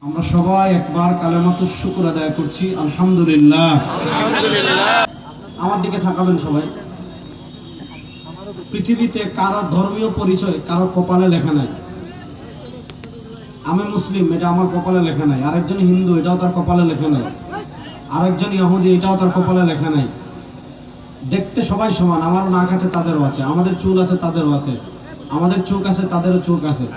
আমরা সবাই একবার কালেমাতুশ শুকর আদায় করছি আলহামদুলিল্লাহ। আমার দিকে তাকাবেন সবাই। পৃথিবীতে কারো ধর্মীয় পরিচয় কারো কপালে লেখা নাই। আমি মুসলিম, এটা আমার কপালে লেখা নাই। আরেকজন হিন্দু, এটাও তার কপালে লেখা নাই। আরেকজন ইহুদি, এটাও তার কপালে লেখা নাই। দেখতে সবাই সমান। আমার নাক আছে, তাদেরও আছে। আমাদের চুল আছে, তাদেরও আছে। আমাদের চোখ আছে, তাদেরও চোখ আছে।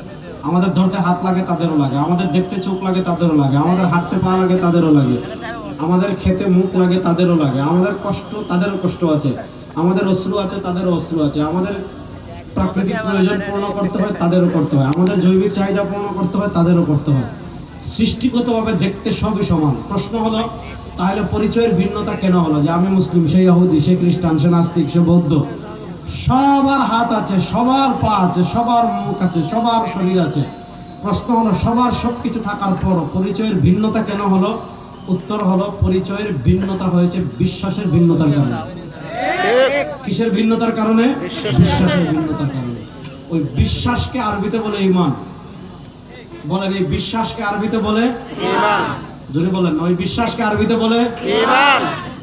আমাদের ধরতে হাত লাগে, তাদেরও লাগে। আমাদের দেখতে চোখ লাগে, তাদেরও লাগে। আমাদের হাঁটতে পা লাগে, তাদেরও লাগে। আমাদের খেতে মুখ লাগে, তাদেরও লাগে। আমাদের কষ্ট, তাদেরও কষ্ট আছে। আমাদের অশ্রু আছে, তাদেরও অশ্রু আছে। আমাদের প্রাকৃতিক প্রয়োজন পূর্ণ করতে হয়, তাদেরও করতে হয়। আমাদের জৈবিক চাহিদা পূর্ণ করতে হয়, তাদেরও করতে হয়। সৃষ্টিগতভাবে দেখতে সবই সমান। প্রশ্ন হলো, তাহলে পরিচয়ের ভিন্নতা কেন হলো? যে আমি মুসলিম, সে ইহুদি, সে খ্রিস্টান, সে নাস্তিক, সে বৌদ্ধ। সবার হাত আছে, সবার পা আছে, সবার মুখ আছে, সবার শরীর আছে। প্রশ্ন হলো, সবার সবকিছু থাকার পরও পরিচয়ের ভিন্নতা কেন হলো? উত্তর হলো, পরিচয়ের ভিন্নতা হয়েছে বিশ্বাসের ভিন্নতার কারণে। কিসের ভিন্নতার কারণে? বিশ্বাসের ভিন্নতার কারণে। ওই বিশ্বাসকে আরবিতে বলে ঈমান। বলেন, এই বিশ্বাসকে আরবিতে বলে ঈমান। জোরে বলেন, ওই বিশ্বাসকে আরবিতে বলে ঈমান।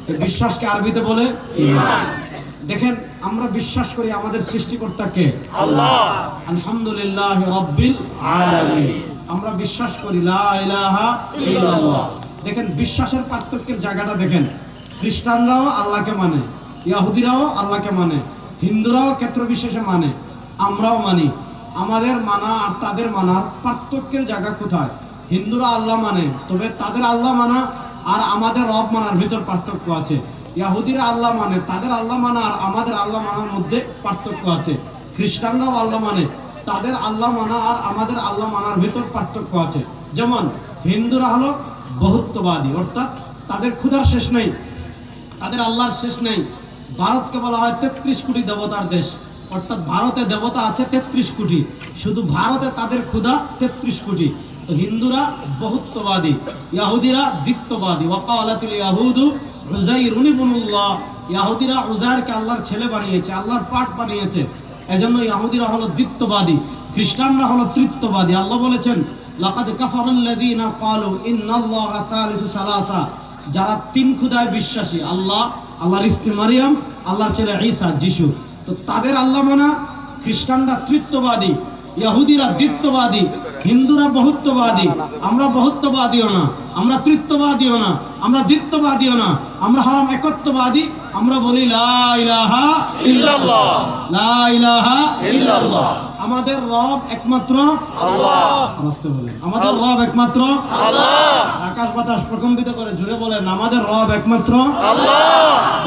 এই বিশ্বাসকে আরবিতে বলে ঈমান। দেখেন, আমরা বিশ্বাস করি আমাদের সৃষ্টিকর্তা কে? আল্লাহ। আলহামদুলিল্লাহি রাব্বিল আলামিন। আমরা বিশ্বাস করি লা ইলাহা ইল্লাল্লাহ। দেখেন, বিশ্বাসের পার্থক্যের জায়গাটা দেখেন। খ্রিস্টানরাও আল্লাহকে মানে, ইহুদিরাও আল্লাহকে মানে, হিন্দুরাও ক্ষেত্র বিশেষে মানে, আমরাও মানি। আমাদের মানা আর তাদের মানার পার্থক্যের জায়গা কোথায়? হিন্দুরা আল্লাহ মানে, তবে তাদের আল্লাহ মানা আর আমাদের রব মানার ভিতর পার্থক্য আছে। ইহুদিরা আল্লাহ মানে, তাদের আল্লাহ মানা আর আমাদের আল্লাহ মানার মধ্যে পার্থক্য আছে। খ্রিস্টানরাও আল্লাহ মানে, তাদের আল্লাহ মানা আর আমাদের আল্লাহ মানার ভিতর পার্থক্য আছে। যেমন হিন্দুরা হলো বহুত্ববাদী, অর্থাৎ তাদের ক্ষুধার শেষ নেই, তাদের আল্লাহর শেষ নেই। ভারতকে বলা হয় 33 কোটি দেবতার দেশ, অর্থাৎ ভারতে দেবতা আছে 33 কোটি, শুধু ভারতে তাদের ক্ষুধা 33 কোটি। তো হিন্দুরা বহুত্ববাদী, ইহুদিরা দ্বিত্ববাদী। ওয়াকালাতিল ইয়াহুদু উযাইরুন ইবনুল্লাহ। ইহুদিরা উযাইরকে আল্লাহর ছেলে বানিয়েছে, আল্লাহর পার্ট বানিয়েছে। এজন্য ইহুদিরা হলো দ্বিত্ববাদী, খ্রিস্টানরা হলো তৃত্ববাদী। আল্লাহ বলেছেন, লাকাদ কাফারাল্লাযীনা ক্বালু ইন্নাল্লাহা সালিসু সালাসা। যারা তিন খোদায় বিশ্বাসী, আল্লাহ, আল্লাহর স্ত্রী মারিয়াম, আল্লাহর ছেলে ঈসা, যিশু, তো তাদের আল্লাহ মানা। খ্রিস্টানরা তৃত্ববাদী, ইহুদিরা দ্বিত্ববাদী, হিন্দুরা বহুত্ববাদী। আমরা বহুত্ববাদীও না, আমরা তৃত্ববাদীও না, আমরা দ্বিত্ববাদীও না, আমরা হলাম একত্ববাদী। আমরা বলি লা ইলাহা ইল্লাল্লাহ, লা ইলাহা ইল্লাল্লাহ। আমাদের রব একমাত্র আল্লাহ। আস্তে বলেন, আমাদের রব একমাত্র আল্লাহ। আকাশ বাতাস প্রকম্পিত করে জুড়ে বলেন, আমাদের রব একমাত্র আল্লাহ।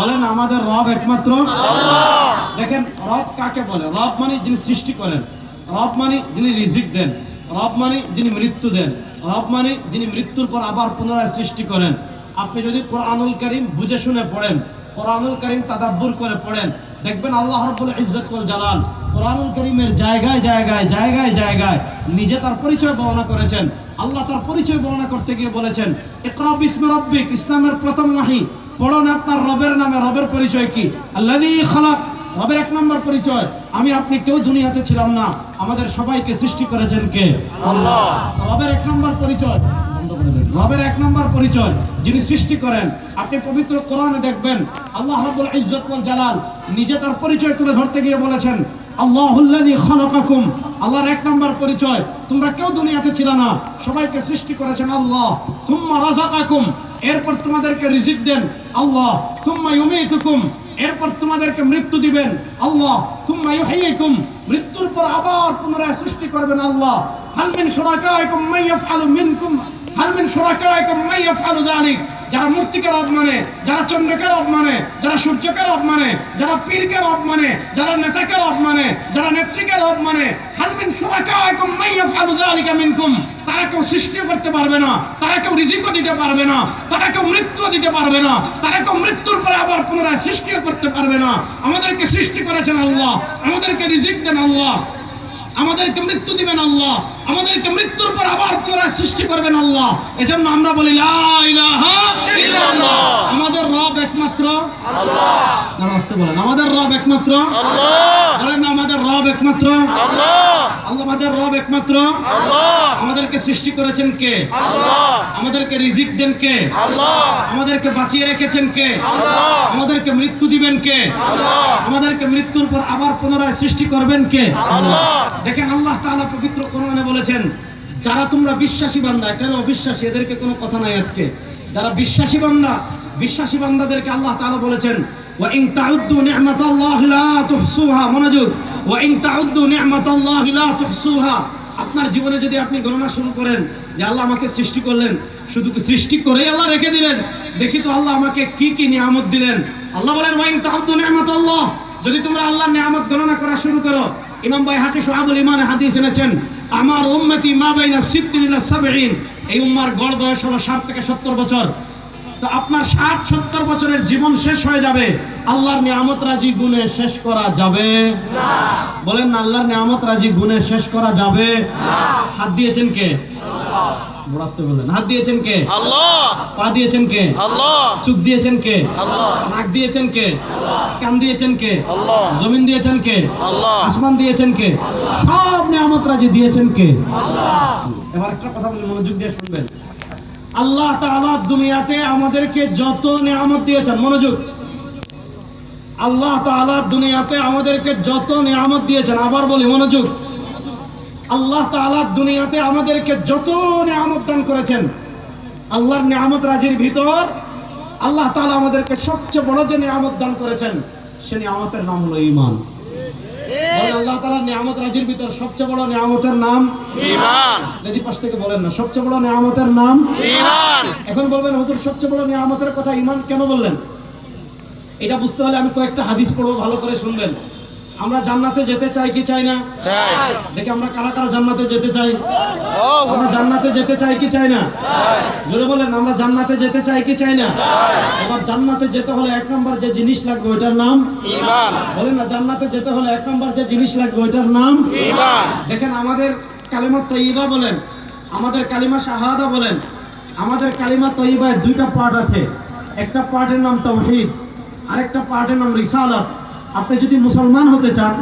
বলেন, আমাদের রব একমাত্র আল্লাহ। দেখেন, রব কাকে বলে? রব মানে যিনি সৃষ্টি করেন, রব মানে যিনি রিজিক দেন, রব মানে যিনি মৃত্যু দেন, রব মানে যিনি মৃত্যুর পর আবার পুনরায় সৃষ্টি করেন। আপনি যদি কোরআনুল কারীম বুঝে শুনে পড়েন, কোরআনুল কারীম তাদাব্বুর করে পড়েন, দেখবেন আল্লাহ রাব্বুল ইজ্জত ওয়াল জালাল কোরআনুল কারীমের জায়গায় জায়গায় জায়গায় জায়গায় নিজে তার পরিচয় বর্ণনা করেছেন। আল্লাহ তার পরিচয় বর্ণনা করতে গিয়ে বলেছেন, ইকরা বিসমি রাব্বিক। ইসলামের প্রথম ওহী, পড়ুন আপনার রবের নামে। রবের পরিচয় কি? আল্লাযী খালাক। রবের এক নম্বর পরিচয়, আমি আপনি কেউ দুনিয়াতে ছিলাম না, আমাদের সবাইকে সৃষ্টি করেছেন কে? আল্লাহ। রবের এক নম্বর পরিচয়, রবের এক নম্বর পরিচয় যিনি সৃষ্টি করেন। আপনি পবিত্র কোরআনে দেখবেন আল্লাহ রাব্বুল ইজ্জত ওয়াল জালাল নিজে তার পরিচয় তুলে ধরতে গিয়ে বলেছেন, আল্লাহুল্লাযী খালাকাকুম। আল্লাহর এক নম্বর পরিচয়, তোমরা কেউ দুনিয়াতে ছিল না, সবাইকে সৃষ্টি করেছেন আল্লাহ। সুম্মা রাযাকাকুম, এরপর তোমাদেরকে রিজিক দেন আল্লাহ। সুম্মা ইউমীতুকুম, এরপর তোমাদেরকে মৃত্যু দিবেন আল্লাহ। সুম্মা ইউহয়িকুম, মৃত্যুর পর আবার পুনরায় সৃষ্টি করবেন আল্লাহ। হাল মিন শুরাকাইকুম মান ইয়াফআলু মিনকুম, হাল মিন শুরাকাইকুম মান ইয়াফআলু যালিক। যারা মূর্তিকে রব মানে, যারা চন্দ্রকে রব মানে, যারা সূর্যকে রব মানে, যারা পীরকে রব মানে, যারা নেতাকে রব মানে, যারা নেত্রীকে রব মানে, হাল মিন শুরাকাইকুম মান ইয়াফআলু যালিকা মিনকুম। তারা কেউ সৃষ্টিও করতে পারবে না, তারা কেউ রিজিকও দিতে পারবে না, তারা কেউ মৃত্যুও দিতে পারবে না, তারা কেউ মৃত্যুর পরে আবার পুনরায় সৃষ্টিও করতে পারবে না। আমাদেরকে সৃষ্টি করেছেন আল্লাহ, আমাদেরকে রিজিক দেন আল্লাহ। আমাদেরকে মৃত্যু দিবেন আল্লাহ, আমাদেরকে মৃত্যুর পর আবার পুনরায় সৃষ্টি করবেন আল্লাহ। এজন্য আমরা বলি লা ইলাহা ইল্লাল্লাহ। আমাদের রব একমাত্র আল্লাহ। নাম আসতে বলেন, আমাদের রব একমাত্র আল্লাহ। বলেন আমাদের রব একমাত্র আল্লাহ। আল্লাহ আমাদের রব একমাত্র আল্লাহ। আমাদেরকে সৃষ্টি করেছেন কে? আল্লাহ। আমাদেরকে রিজিক দেন কে? আল্লাহ। আমাদেরকে বাঁচিয়ে রেখেছেন কে? আল্লাহ। আমাদেরকে মৃত্যু দিবেন কে? আল্লাহ। আমাদেরকে মৃত্যুর পর আবার পুনরায় সৃষ্টি করবেন কে? আল্লাহ। দেখেন আল্লাহ তাআলা পবিত্র কোরআনে বলেছেন, যারা তোমরা বিশ্বাসী বান্দা, এটা অবিশ্বাসী এদেরকে কোনো কথা নাই আজকে। যারা বিশ্বাসী বান্দা, বিশ্বাসী বান্দাদেরকে আল্লাহ তাআলা বলেছেন ওয়া ইন তাউদ্দু নি'মাতাল্লাহি লা তুহসুহা। মনোযোগ, ওয়া ইন তাউদ্দু নি'মাতাল্লাহি লা তুহসুহা। আপনার জীবনে যদি আপনি গণনা শুরু করেন যে আল্লাহ আমাকে সৃষ্টি করলেন, শুধু সৃষ্টি করেই আল্লাহ রেখে দিলেন, দেখি তো আল্লাহ আমাকে কি কি নিয়ামত দিলেন। আল্লাহ বলেন ওয়া ইন তাউদ্দু নি'মাতাল্লাহ, যদি তোমরা আল্লাহর নিয়ামত গণনা করা শুরু করো। ইমাম বাইহাকী শুআবুল ঈমানে হাদিস এনেছেন, আমার উম্মতি মা বাইনা 60 ইলা 70। এই উম্মার গড় বয়স হলো 60 থেকে 70 বছর। তো আপনার 60-70 বছরের জীবন শেষ হয়ে যাবে, আল্লাহর নিয়ামত রাজি গুণে শেষ করা যাবে না। বলেন না, আল্লাহর নিয়ামত রাজি গুণে শেষ করা যাবে না। হাত দিয়েছেন কে? আল্লাহ। বড়াস্তে বলেন, হাত দিয়েছেন কে? আল্লাহ। পা দিয়েছেন কে? আল্লাহ। চোখ দিয়েছেন কে? আল্লাহ। নাক দিয়েছেন কে? আল্লাহ। কান দিয়েছেন কে? আল্লাহ। জমিন দিয়েছেন কে? আল্লাহ। আসমান দিয়েছেন কে? আল্লাহ। সব নিয়ামত রাজি দিয়েছেন কে? আল্লাহ। এবার একটা কথা বলি, মনোযোগ দিয়ে শুনবেন। আল্লাহ তাআলা দুনিয়াতে আমাদেরকে যত নিয়ামত দিয়েছেন, মনোযোগ, আল্লাহ তাআলা দুনিয়াতে আমাদেরকে যত নিয়ামত দিয়েছেন, আবার বলি মনোযোগ, আল্লাহ তাআলা দুনিয়াতে আমাদেরকে যত নিয়ামত দান করেছেন, আল্লাহর নিয়ামত রাজির ভিতর আল্লাহ তাআলা আমাদেরকে সবচেয়ে বড় যে নিয়ামত দান করেছেন, সে নিয়ামতের নাম হলো ঈমান। আল্লাহ তাআলার নিয়ামত রাজির ভিতর সবচেয়ে বড় নিয়ামতের নাম ঈমান। যদি পাশ থেকে বলেন না, সবচেয়ে বড় নিয়ামতের নাম ঈমান। এখন বলবেন হুজুর সবচেয়ে বড় নিয়ামতের কথা ঈমান কেন বললেন? এটা বুঝতে হলে আমি কয়েকটা হাদিস পড়বো, ভালো করে শুনবেন। আমরা জান্নাতে যেতে চাই কি চাই না? চাই। দেখি আমরা কারা কারা জান্নাতে যেতে চাই? আমরা জান্নাতে যেতে চাই কি চাই না? চাই। জোরে বলেন, আমরা জান্নাতে যেতে চাই কি চাই না? চাই। এবার জান্নাতে যেতে হলে এক নম্বর যে জিনিস লাগবে ওইটার নাম ঈমান। বলেন না, জান্নাতে যেতে হলে এক নম্বর যে জিনিস লাগবে ওইটার নাম ঈমান। দেখেন আমাদের কালিমা তাইয়্যিবা বলেন, আমাদের কালিমা শাহাদা বলেন, আমাদের কালিমা তাইয়্যিবায় দুইটা পার্ট আছে। একটা পার্টের নাম তাওহীদ, আরেকটা পার্টের নাম রিসালাত। আপনি যদি মুসলমান হতে চান,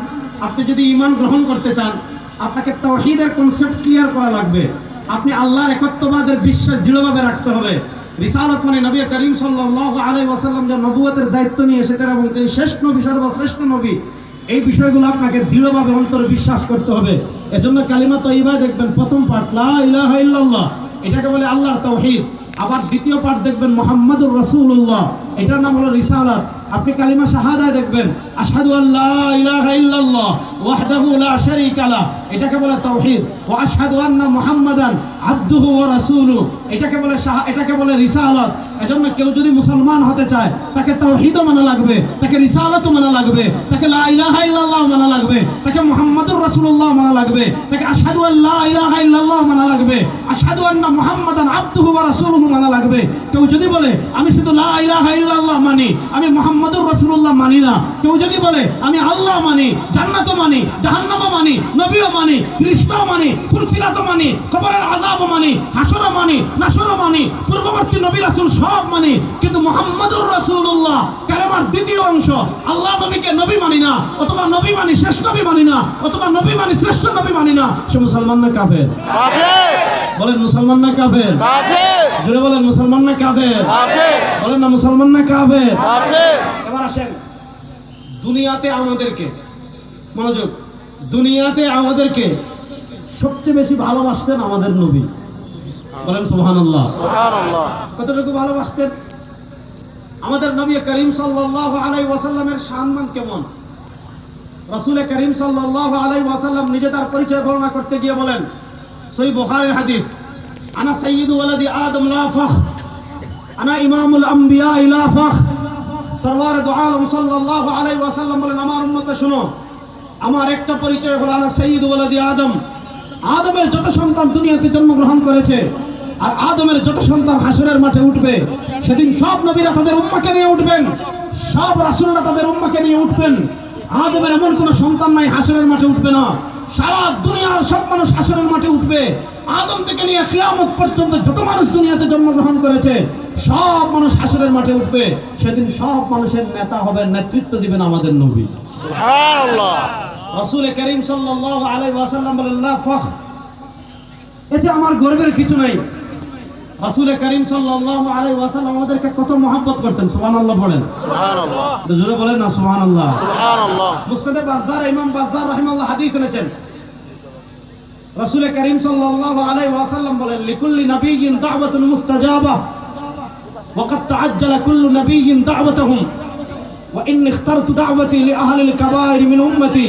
আপনি যদি ঈমান গ্রহণ করতে চান, আপনাকে তাওহীদের কনসেপ্ট ক্লিয়ার করা লাগবে। আপনি আল্লাহর একত্ববাদের বিশ্বাস দৃঢ়ভাবে রাখতে হবে। রিসালাত মানে নবী করিম সাল্লাল্লাহু আলাইহি ওয়াসাল্লাম যে নবুয়তের দায়িত্ব নিয়ে এসেছেন এবং তিনি শেষ নবী, সর্বশ্রেষ্ঠ নবী, এই বিষয়গুলো আপনাকে দৃঢ়ভাবে অন্তরে বিশ্বাস করতে হবে। এজন্য কালিমা তাইয়্যিবা দেখবেন প্রথম পাঠ লা ইলাহা ইল্লাল্লাহ, এটাকে বলে আল্লাহর তাওহীদ। আবার দ্বিতীয় পাঠ দেখবেন মুহাম্মাদুর রাসূলুল্লাহ, এটার নাম হলো রিসালাত। আপনি কালিমা শাহাদায় দেখবেন আশহাদু আল্লা ইলাহা ইল্লাল্লাহ ওয়াহদাহু লা শারীকা লা, এটাকে বলে তাওহীদ। ওয়া আশহাদু আন্না মুহাম্মাদান আবদুহু ওয়া রাসূলুহু, এটাকে বলে রিসালাত। এজন্য কেউ যদি মুসলমান হতে চায়, তাকে তাওহীদও মানা লাগবে, তাকে রিসালাতও মানা লাগবে, তাকে লা ইলাহা ইল্লাল্লাহ মানা লাগবে, তাকে মুহাম্মাদুর রাসূলুল্লাহ মানা লাগবে, তাকে আশহাদু আল্লা ইলাহা ইল্লাল্লাহ মানা লাগবে, আশহাদু আন্না মুহাম্মাদান আবদুহু ওয়া রাসূলুহু মানা লাগবে। কেউ যদি বলে আমি শুধু লা ইলাহা ইল্লাল্লাহ মানি, আমি মুহাম্মাদুর রাসূলুল্লাহ মানি না, কেউ যদি বলে আমি আল্লাহ মানি, জান্নাতও মানি, জাহান্নামও মানি, নবীও মানি, ফেরেশতাও মানি, ফুলসিরাতও মানি, কবরের আযাবও মানি, হাসরও মানি, নাসরও মানি, পূর্ববর্তী নবী রাসূল সব মানি, কিন্তু মুহাম্মাদুর রাসূলুল্লাহ কালেমার দ্বিতীয় অংশ, আল্লাহ নবীকে নবী মানি না, অথবা নবী মানি শেষ নবী মানি না, অথবা নবী মানি শ্রেষ্ঠ নবী মানি না, সে মুসলমান না কাফের? কাফের। বলেন মুসলমান না কাফের? কাফের। জোরে বলেন মুসলমান না কাফের? কাফের। বলেন না মুসলমান না কাফের? কাফের। এবার আসেন, দুনিয়াতে আমাদেরকে, মনোযোগ, দুনিয়াতে আমাদেরকে সবচেয়ে বেশি ভালোবাসতেন আমাদের নবী। বলেন সুবহানাল্লাহ। সুবহানাল্লাহ। কতটুকু ভালোবাসতেন? আমাদের নবী করিম সাল্লাল্লাহু আলাইহি ওয়াসাল্লামের সম্মান কেমন? রাসূল করিম সাল্লাল্লাহু আলাইহি ওয়াসাল্লাম নিজে তার পরিচয় বর্ণনা করতে গিয়ে বলেন, সহিহ বুখারীর হাদিস, আনা সাইয়্যিদু ওয়ালাদি আদম লা ফখর, আনা ইমামুল আম্বিয়া লা ফখর। সরওয়ার দু আলম সাল্লাল্লাহু আলাইহি ওয়াসাল্লাম বলেন, আমার উম্মত শোনো, আমার একটা পরিচয় হলো আনা সাইয়্যিদু ওয়ালাদি আদম। আদমের যত সন্তান দুনিয়াতে জন্মগ্রহণ করেছে, আর আদমের যত সন্তান হাসরের মাঠে উঠবে, সেদিন সব নবীরা তাদের উম্মাহকে নিয়ে উঠবেন, সব রাসূলরা তাদের উম্মাহকে নিয়ে উঠবেন। আদমের এমন কোন সন্তান নাই হাসরের মাঠে উঠবে না। সারা দুনিয়ার সব মানুষ হাসরের মাঠে উঠবে। আদম থেকে নিয়ে কিয়ামত পর্যন্ত যত মানুষ দুনিয়াতে জন্মগ্রহণ করেছে সব মানুষ হাসরের মাঠে উঠবে। সেদিন সব মানুষের নেতা হবেন, নেতৃত্ব দিবেন আমাদের নবী সুবহানাল্লাহ। রাসূল করিম সাল্লাল্লাহু আলাইহি ওয়াসাল্লাম বলেন, লা ফখ, এতে আমার গর্বের কিছু নাই। রাসূল করিম সাল্লাল্লাহু আলাইহি ওয়াসাল্লাম আমাদেরকে কত মহব্বত করতেন, সুবহানাল্লাহ বলেন। সুবহানাল্লাহ। জোরে বলেন না সুবহানাল্লাহ। সুবহানাল্লাহ। মুসনাদে বাজ্জার, ইমাম বাজ্জার রাহিমাহুল্লাহ হাদিস এনেছেন। রাসূল করিম সাল্লাল্লাহু আলাইহি ওয়াসাল্লাম বলেন, লিকুল্লি নাবিয়্যিন দাওয়াতুন মুস্তাজাবা ওয়া ক্বাদ তাআজ্জালা কুল্লু নাবিয়্যিন দাওয়াতাহুম ওয়া ইন্নী ইখতারতু দাওয়াতি লিআহলিল কাবাইর মিন উম্মতি।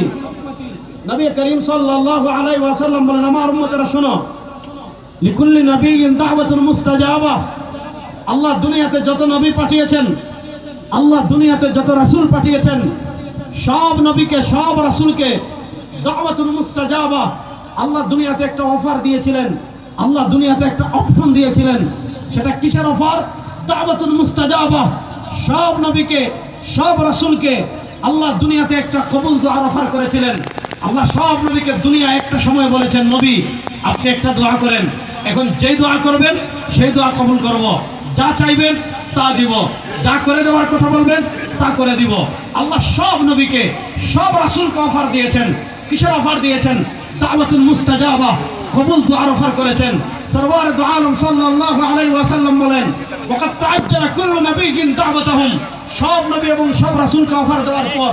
নবী করিম সাল্লাল্লাহু আলাইহি ওয়াসাল্লাম বলেন, আমার উম্মতেরা শোনো, লিকুল্লি নাবিয়্যিন দাওয়াতুন মুস্তাজাবা, আল্লাহ দুনিয়াতে যত নবী পাঠিয়েছেন, আল্লাহ দুনিয়াতে যত রাসূল পাঠিয়েছেন, সব নবীকে সব রাসূলকে দাওয়াতুন মুস্তাজাবা, আল্লাহ দুনিয়াতে একটা অফার দিয়েছিলেন, আল্লাহ দুনিয়াতে একটা অপশন দিয়েছিলেন। সেটা কিসের অফার? দাওয়াতুন মুস্তাজাবা। সব নবীকে সব রাসূলকে আল্লাহ দুনিয়াতে একটা কবুল দোয়ার অফার করেছিলেন। আল্লাহ সব নবীকে দুনিয়া একটা সময় বলেছেন, নবী আপনি একটা দোয়া করেন, এখন যেই দোয়া করবেন সেই দোয়া কবুল করব, যা চাইবেন তা দিব, যা করে দেওয়ার কথা বলবেন তা করে দিব। আল্লাহ সব নবীকে সব রাসূলকে অফার দিয়েছেন। কিসের অফার দিয়েছেন? দাওয়াতুল মুস্তাজাবা, কবুল দোয়ার অফার করেছেন। সরওয়ার দু আলম সাল্লাল্লাহু আলাইহি ওয়াসাল্লাম বলেন, ওয়াকাদ তাআজ্জালা কুল্লু নাবিয়্যিন দাওয়াতাহুম, সব নবী এবং সব রাসূলকে অফার দেওয়ার পর